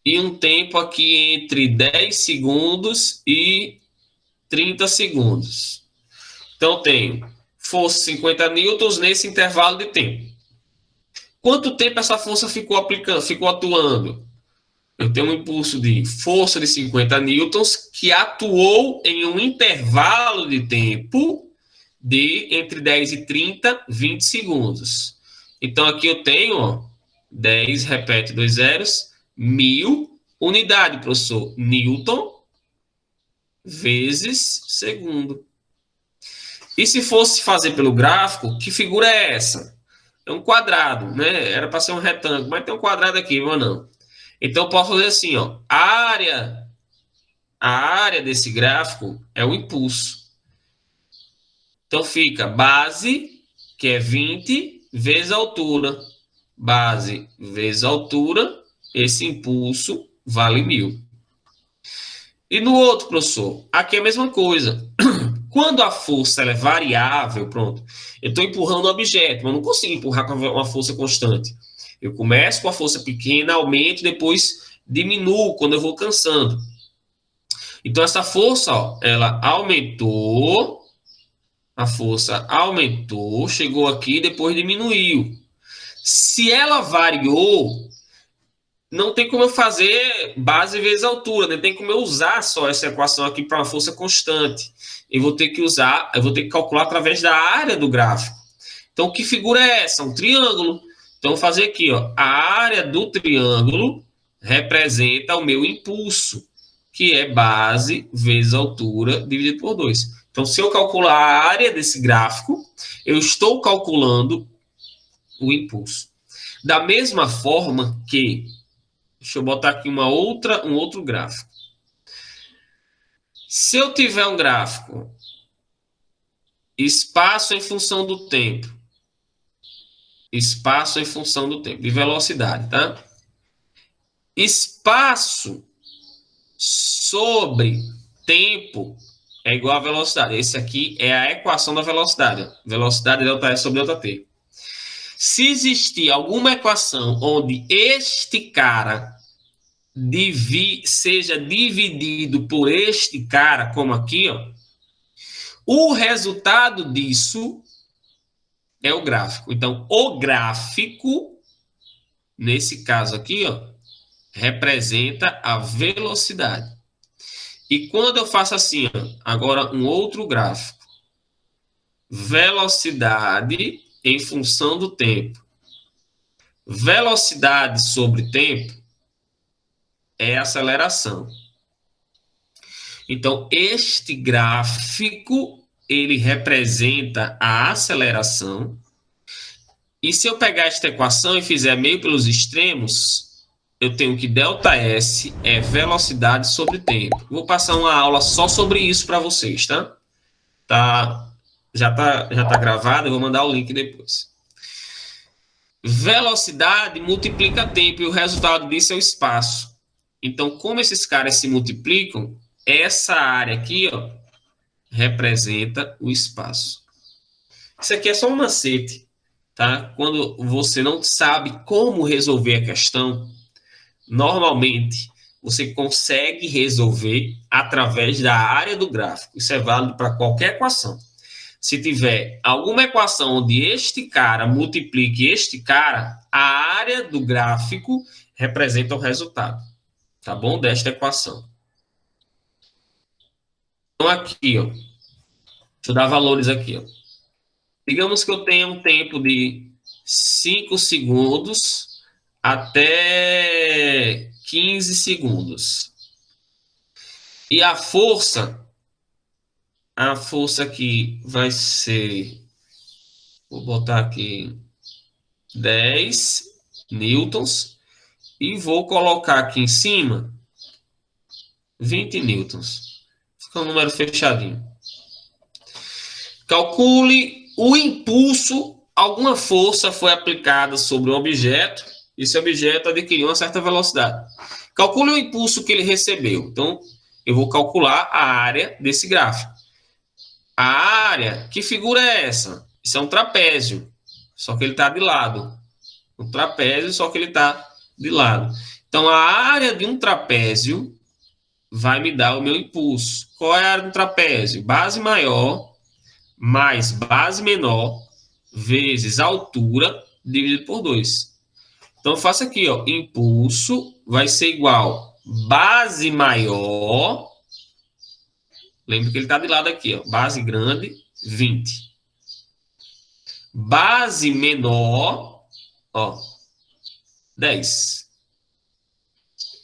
[SPEAKER 1] e um tempo aqui entre 10 segundos e 30 segundos. Então, eu tenho força 50 newtons nesse intervalo de tempo. Quanto tempo essa força ficou atuando? Eu tenho um impulso de força de 50 newtons que atuou em um intervalo de tempo de entre 10 e 30, 20 segundos. Então, aqui eu tenho, ó, 10, repete 2 zeros, 1000 unidade, professor, newton vezes segundo. E se fosse fazer pelo gráfico, que figura é essa? É um quadrado, né? Era para ser um retângulo, mas tem um quadrado aqui, mas não. Então, eu posso fazer assim, ó, a área desse gráfico é o impulso. Então fica base, que é 20, vezes a altura. Base vezes a altura, esse impulso vale 1000. E no outro, professor, aqui é a mesma coisa. Quando a força ela é variável, pronto, eu estou empurrando o objeto, mas não consigo empurrar com uma força constante. Eu começo com a força pequena, aumento, depois diminuo quando eu vou cansando. Então, essa força, ó, ela aumentou, a força aumentou, chegou aqui e depois diminuiu. Se ela variou, não tem como eu fazer base vezes altura, não tem como eu usar só essa equação aqui para uma força constante. Eu vou ter que calcular através da área do gráfico. Então, que figura é essa? Um triângulo. Então, vou fazer aqui, ó, a área do triângulo representa o meu impulso, que é base vezes altura dividido por 2. Então, se eu calcular a área desse gráfico, eu estou calculando o impulso. Da mesma forma que, deixa eu botar aqui um outro gráfico. Se eu tiver um gráfico, espaço em função do tempo, espaço em função do tempo, de velocidade, tá? Espaço sobre tempo é igual a velocidade. Esse aqui é a equação da velocidade. Velocidade delta S sobre delta T. Se existir alguma equação onde este cara seja dividido por este cara, como aqui, ó, o resultado disso é o gráfico. Então, o gráfico, nesse caso aqui, ó, representa a velocidade. E quando eu faço assim, ó, agora um outro gráfico, velocidade em função do tempo. Velocidade sobre tempo é aceleração. Então, este gráfico, ele representa a aceleração. E se eu pegar esta equação e fizer meio pelos extremos, eu tenho que ΔS é velocidade sobre tempo. Vou passar uma aula só sobre isso para vocês, tá? Já tá gravado, eu vou mandar o link depois. Velocidade multiplica tempo e o resultado disso é o espaço. Então, como esses caras se multiplicam, essa área aqui, ó, representa o espaço. Isso aqui é só um macete, tá? Quando você não sabe como resolver a questão, normalmente você consegue resolver através da área do gráfico. Isso é válido para qualquer equação. Se tiver alguma equação onde este cara multiplique este cara, a área do gráfico representa o resultado, tá bom? Desta equação. Então, aqui, ó, deixa eu dar valores aqui, ó. Digamos que eu tenha um tempo de 5 segundos até 15 segundos. E a força aqui vai ser, vou botar aqui 10 newtons e vou colocar aqui em cima 20 newtons. Fica um número fechadinho. Calcule o impulso. Alguma força foi aplicada sobre um objeto. Esse objeto adquiriu uma certa velocidade. Calcule o impulso que ele recebeu. Então, eu vou calcular a área desse gráfico. A área, que figura é essa? Isso é um trapézio, só que ele está de lado. Um trapézio, só que ele está de lado. Então, a área de um trapézio vai me dar o meu impulso. Qual é a área do trapézio? Base maior mais base menor vezes altura dividido por 2. Então, eu faço aqui, ó, impulso vai ser igual base maior. Lembra que ele está de lado aqui, ó, base grande, 20. Base menor, ó, 10.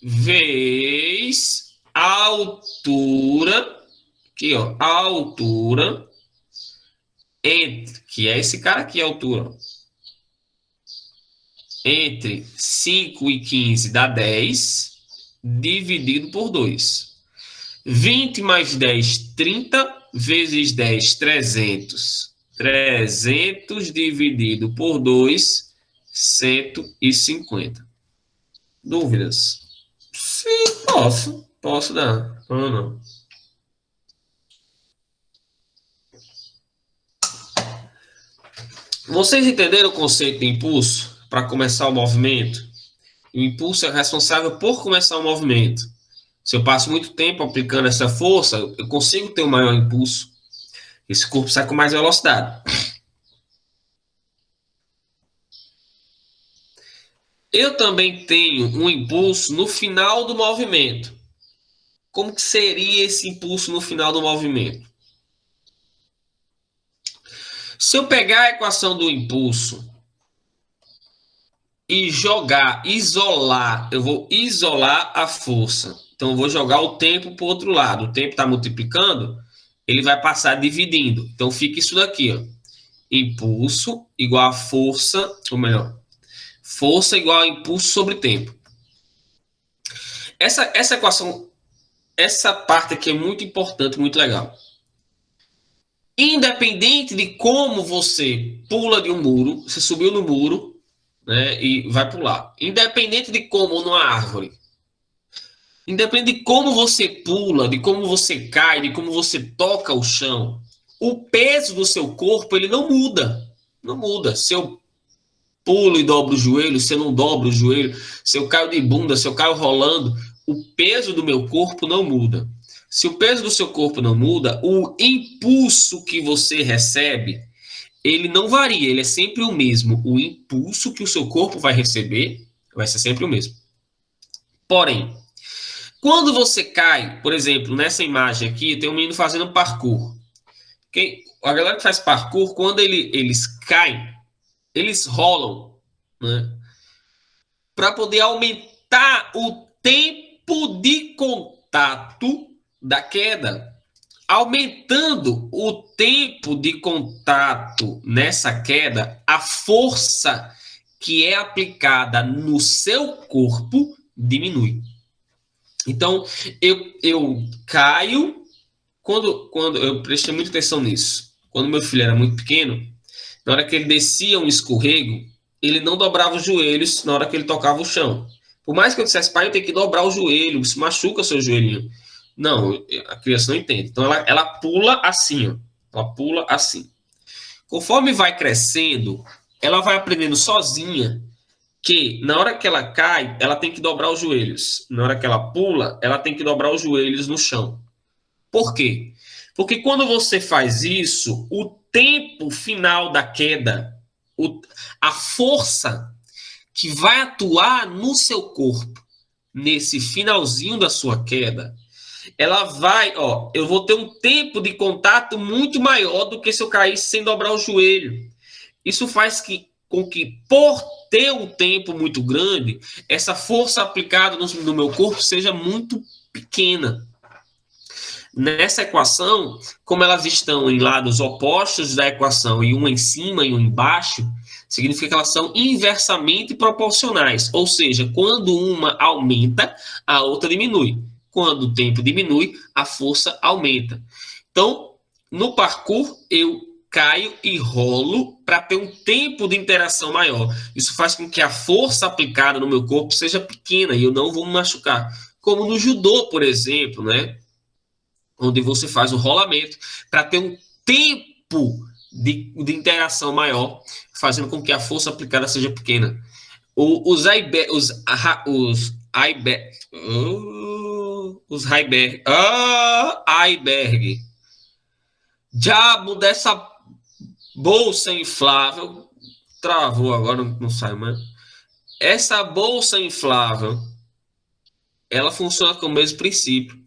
[SPEAKER 1] Vezes altura, aqui, ó, altura, entre, que é esse cara aqui, a altura, entre 5 e 15 dá 10, dividido por 2. 20 mais 10, 30, vezes 10, 300. 300 dividido por 2, 150. Dúvidas? Sim, posso. Posso dar. Não, não. Vocês entenderam o conceito de impulso para começar o movimento? O impulso é responsável por começar o movimento. Se eu passo muito tempo aplicando essa força, eu consigo ter um maior impulso. Esse corpo sai com mais velocidade. Eu também tenho um impulso no final do movimento. Como que seria esse impulso no final do movimento? Se eu pegar a equação do impulso e isolar, eu vou isolar a força. Então, eu vou jogar o tempo para o outro lado. O tempo está multiplicando, ele vai passar dividindo. Então, fica isso daqui, ó. Impulso igual a força, ou melhor, força igual a impulso sobre tempo. Essa equação, essa parte aqui é muito importante, muito legal. Independente de como você pula de um muro, você subiu no muro, né, e vai pular. Independente de como numa árvore. Independente de como você pula, de como você cai, de como você toca o chão, o peso do seu corpo, ele não muda. Não muda. Se eu pulo e dobro o joelho, se eu não dobro o joelho, se eu caio de bunda, se eu caio rolando, o peso do meu corpo não muda. Se o peso do seu corpo não muda, o impulso que você recebe, ele não varia, ele é sempre o mesmo. O impulso que o seu corpo vai receber vai ser sempre o mesmo. Porém, quando você cai, por exemplo, nessa imagem aqui, tem um menino fazendo parkour. A galera que faz parkour, quando eles caem, eles rolam, né, para poder aumentar o tempo de contato da queda. Aumentando o tempo de contato nessa queda, a força que é aplicada no seu corpo diminui. Então, eu caio, quando eu prestei muita atenção nisso, quando meu filho era muito pequeno, na hora que ele descia um escorrego, ele não dobrava os joelhos na hora que ele tocava o chão. Por mais que eu dissesse, pai, eu tenho que dobrar o joelho, isso machuca seu joelhinho. Não, a criança não entende. Então, ela pula assim, ó. Ela pula assim. Conforme vai crescendo, ela vai aprendendo sozinha que na hora que ela cai, ela tem que dobrar os joelhos. Na hora que ela pula, ela tem que dobrar os joelhos no chão. Por quê? Porque quando você faz isso, o tempo final da queda, a força que vai atuar no seu corpo nesse finalzinho da sua queda, ela vai, ó, eu vou ter um tempo de contato muito maior do que se eu caísse sem dobrar o joelho. Isso faz com que, por ter um tempo muito grande, essa força aplicada no meu corpo seja muito pequena. Nessa equação, como elas estão em lados opostos da equação, e uma em cima e uma embaixo, significa que elas são inversamente proporcionais. Ou seja, quando uma aumenta, a outra diminui. Quando o tempo diminui, a força aumenta. Então, no parkour, eu caio e rolo para ter um tempo de interação maior. Isso faz com que a força aplicada no meu corpo seja pequena e eu não vou me machucar. Como no judô, por exemplo, né? Onde você faz o rolamento para ter um tempo de interação maior, fazendo com que a força aplicada seja pequena. Os Heiberg. Diabo dessa bolsa inflável. Travou agora, não sai mais. Essa bolsa inflável, ela funciona com o mesmo princípio.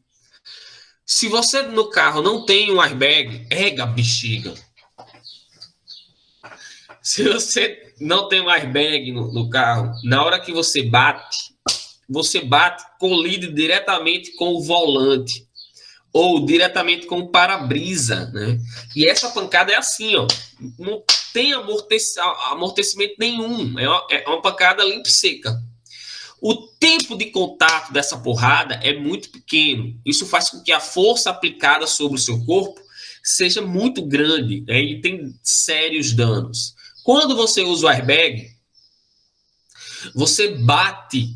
[SPEAKER 1] Se você no carro não tem um airbag, ega bexiga. Se você não tem um airbag no carro, na hora que você bate, colide diretamente com o volante ou diretamente com o para-brisa, né? E essa pancada é assim, ó, não tem amortecimento nenhum, é uma pancada limpa e seca. O tempo de contato dessa porrada é muito pequeno. Isso faz com que a força aplicada sobre o seu corpo seja muito grande, né, e tem sérios danos. Quando você usa o airbag, você bate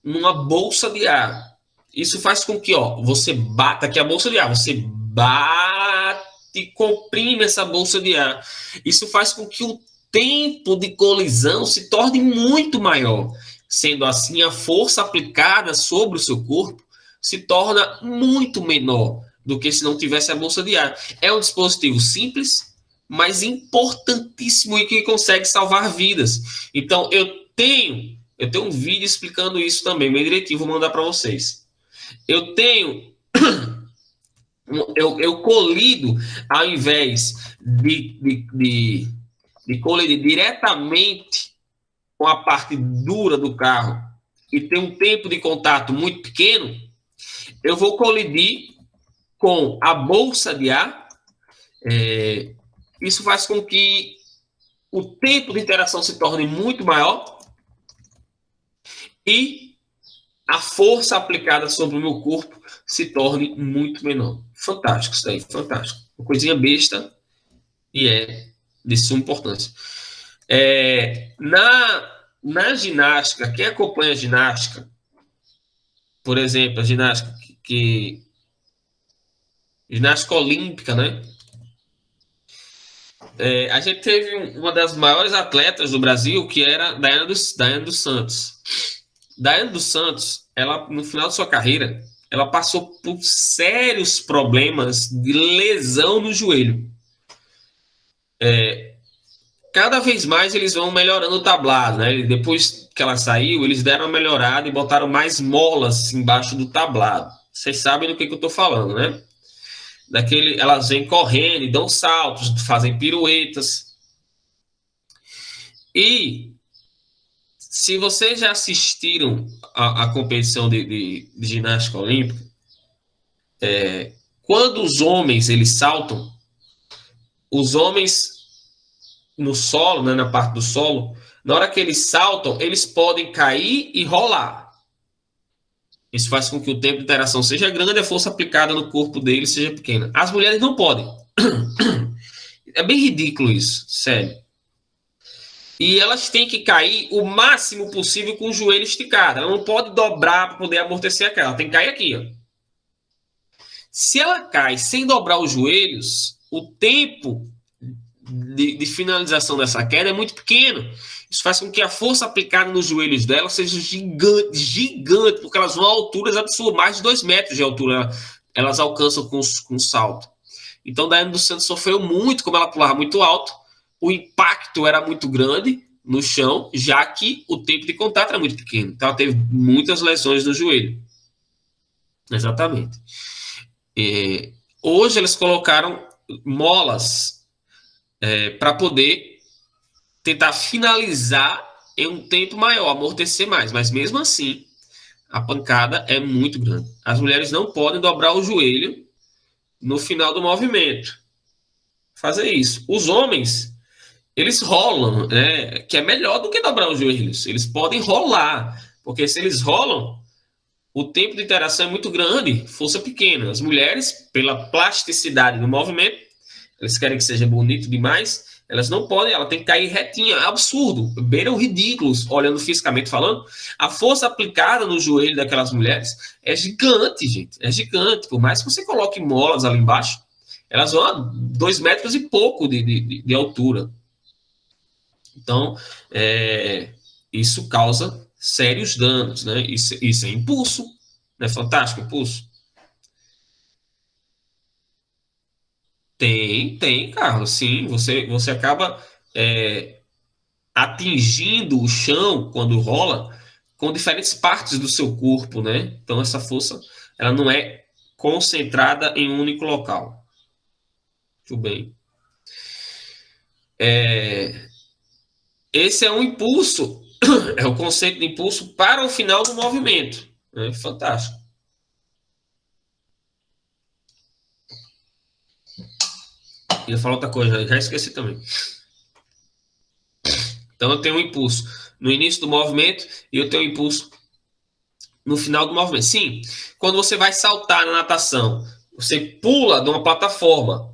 [SPEAKER 1] numa bolsa de ar. Isso faz com que, você bata aqui a bolsa de ar, você bate e comprime essa bolsa de ar. Isso faz com que o tempo de colisão se torne muito maior. Sendo assim, a força aplicada sobre o seu corpo se torna muito menor do que se não tivesse a bolsa de ar. É um dispositivo simples, mas importantíssimo e que consegue salvar vidas. Então, eu tenho um vídeo explicando isso também, bem direitinho, vou mandar para vocês. Eu colido, ao invés de colidir diretamente com a parte dura do carro e ter um tempo de contato muito pequeno, eu vou colidir com a bolsa de ar. Isso faz com que o tempo de interação se torne muito maior e a força aplicada sobre o meu corpo se torne muito menor. Fantástico isso daí, fantástico. Uma coisinha besta e é de suma importância. Na ginástica, quem acompanha a ginástica, por exemplo, a ginástica ginástica olímpica, né? A gente teve uma das maiores atletas do Brasil, que era Daiane dos Santos. Daiane dos Santos, ela, no final de sua carreira, ela passou por sérios problemas de lesão no joelho. Cada vez mais eles vão melhorando o tablado, né? Depois que ela saiu, eles deram uma melhorada e botaram mais molas embaixo do tablado. Vocês sabem do que eu estou falando, né? Elas vêm correndo e dão saltos, fazem piruetas. E se vocês já assistiram a competição de ginástica olímpica, quando os homens eles saltam, os homens no solo, né, na parte do solo, na hora que eles saltam, eles podem cair e rolar. Isso faz com que o tempo de interação seja grande e a força aplicada no corpo deles seja pequena. As mulheres não podem. É bem ridículo isso, sério. E elas têm que cair o máximo possível com o joelho esticado. Ela não pode dobrar para poder amortecer a queda. Ela tem que cair aqui, ó. Se ela cai sem dobrar os joelhos, o tempo de finalização dessa queda é muito pequeno. Isso faz com que a força aplicada nos joelhos dela seja gigante, porque elas vão a alturas absurdas, mais de 2 metros de altura elas alcançam com salto. Então, Daiane dos Santos sofreu muito, como ela pulava muito alto, o impacto era muito grande no chão, já que o tempo de contato era muito pequeno. Então, ela teve muitas lesões no joelho. Exatamente. Hoje, eles colocaram molas para poder tentar finalizar em um tempo maior, amortecer mais. Mas, mesmo assim, a pancada é muito grande. As mulheres não podem dobrar o joelho no final do movimento. Fazer isso. Os homens, eles rolam, né? Que é melhor do que dobrar os joelhos. Eles podem rolar, porque se eles rolam, o tempo de interação é muito grande, força pequena. As mulheres, pela plasticidade do movimento, elas querem que seja bonito demais, elas não podem, ela tem que cair retinha, absurdo, beiram ridículos, olhando fisicamente falando. A força aplicada no joelho daquelas mulheres é gigante, gente, é gigante. Por mais que você coloque molas ali embaixo, elas vão a 2 metros e pouco de altura. Então, isso causa sérios danos, né? Isso é impulso, não é fantástico impulso? Tem, Carlos, sim. Você acaba atingindo o chão quando rola com diferentes partes do seu corpo, né? Então, essa força, ela não é concentrada em um único local. Muito bem. Esse é um impulso, é o conceito de impulso para o final do movimento. Né? Fantástico. Ia falar outra coisa, já esqueci também. Então, eu tenho um impulso no início do movimento e eu tenho um impulso no final do movimento. Sim, quando você vai saltar na natação, você pula de uma plataforma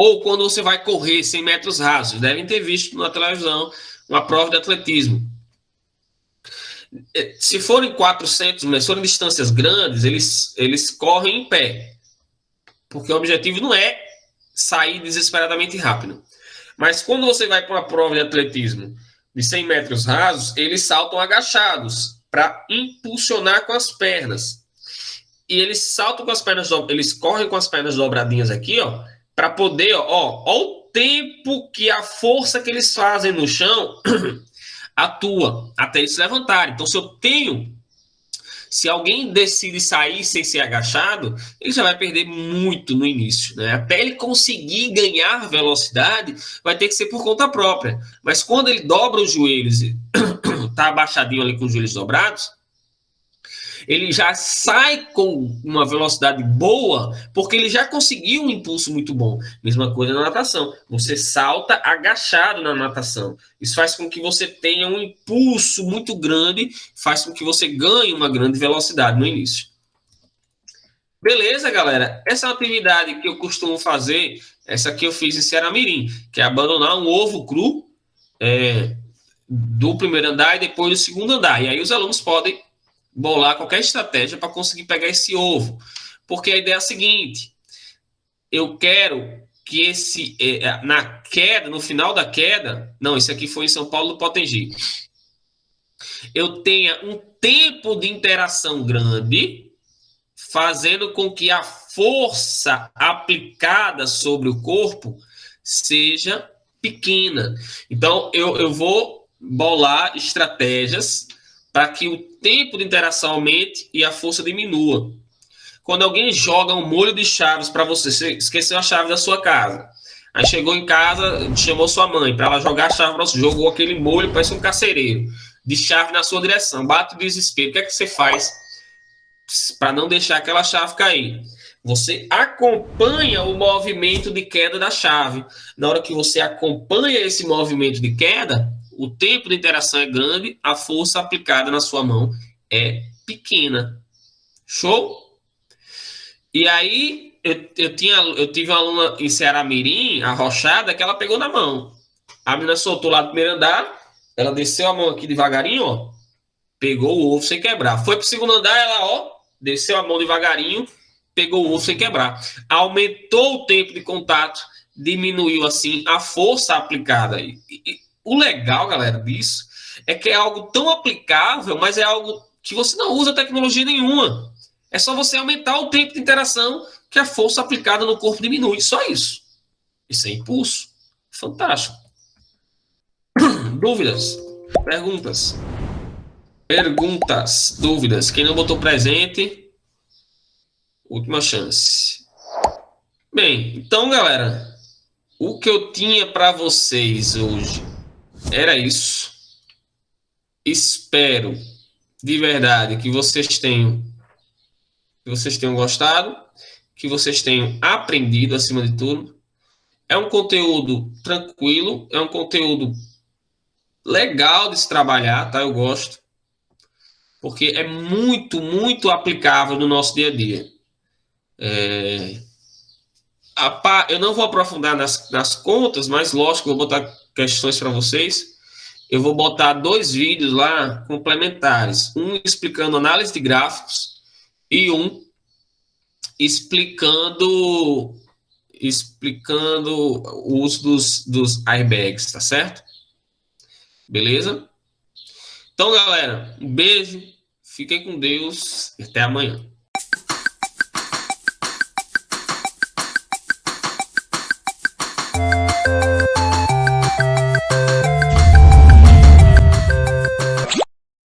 [SPEAKER 1] Ou quando você vai correr 100 metros rasos. Devem ter visto na televisão uma prova de atletismo. Se forem 400, mas forem distâncias grandes, eles correm em pé. Porque o objetivo não é sair desesperadamente rápido. Mas quando você vai para uma prova de atletismo de 100 metros rasos, eles saltam agachados para impulsionar com as pernas. E eles saltam com as pernas, eles correm com as pernas dobradinhas aqui, ó, para poder, ó, o tempo que a força que eles fazem no chão atua até eles se levantarem. Então, se alguém decide sair sem ser agachado, ele já vai perder muito no início, né? Até ele conseguir ganhar velocidade, vai ter que ser por conta própria. Mas quando ele dobra os joelhos e tá abaixadinho ali com os joelhos dobrados, ele já sai com uma velocidade boa, porque ele já conseguiu um impulso muito bom. Mesma coisa na natação. Você salta agachado na natação. Isso faz com que você tenha um impulso muito grande, faz com que você ganhe uma grande velocidade no início. Beleza, galera? Essa é uma atividade que eu costumo fazer, essa que eu fiz em Ceará-Mirim, que é abandonar um ovo cru do primeiro andar e depois do segundo andar. E aí os alunos podem bolar qualquer estratégia para conseguir pegar esse ovo. Porque a ideia é a seguinte: eu quero que na queda, no final da queda, não, esse aqui foi em São Paulo do Potengi, eu tenha um tempo de interação grande, fazendo com que a força aplicada sobre o corpo seja pequena. Então, eu vou bolar estratégias para que o tempo de interação aumente e a força diminua. Quando alguém joga um molho de chaves para você esqueceu a chave da sua casa, aí chegou em casa, chamou sua mãe para ela jogar a chave para você, jogou aquele molho, parece um carcereiro, de chave na sua direção, bate o desespero. O que é que você faz para não deixar aquela chave cair? Você acompanha o movimento de queda da chave. Na hora que você acompanha esse movimento de queda, o tempo de interação é grande, a força aplicada na sua mão é pequena. Show? E aí, eu tive uma aluna em Ceará-Mirim, arrochada, que ela pegou na mão. A menina soltou lá do primeiro andar, ela desceu a mão aqui devagarinho, ó, pegou o ovo sem quebrar. Foi pro segundo andar, ela, ó, desceu a mão devagarinho, pegou o ovo sem quebrar. Aumentou o tempo de contato, diminuiu, assim, a força aplicada. O legal, galera, disso é que é algo tão aplicável, mas é algo que você não usa tecnologia nenhuma. É só você aumentar o tempo de interação que a força aplicada no corpo diminui. Só isso. Isso é impulso. Fantástico. Dúvidas? Perguntas? Perguntas? Dúvidas? Quem não botou presente, última chance. Bem, então, galera, o que eu tinha para vocês hoje era isso. Espero de verdade que vocês tenham gostado, que vocês tenham aprendido acima de tudo. É um conteúdo tranquilo, é um conteúdo legal de se trabalhar, tá? Eu gosto, porque é muito, muito aplicável no nosso dia a dia. Eu não vou aprofundar nas contas, mas lógico, eu vou botar questões para vocês. Eu vou botar 2 vídeos lá complementares. Um explicando análise de gráficos e um explicando o uso dos airbags, tá certo? Beleza? Então, galera, um beijo, fiquem com Deus e até amanhã.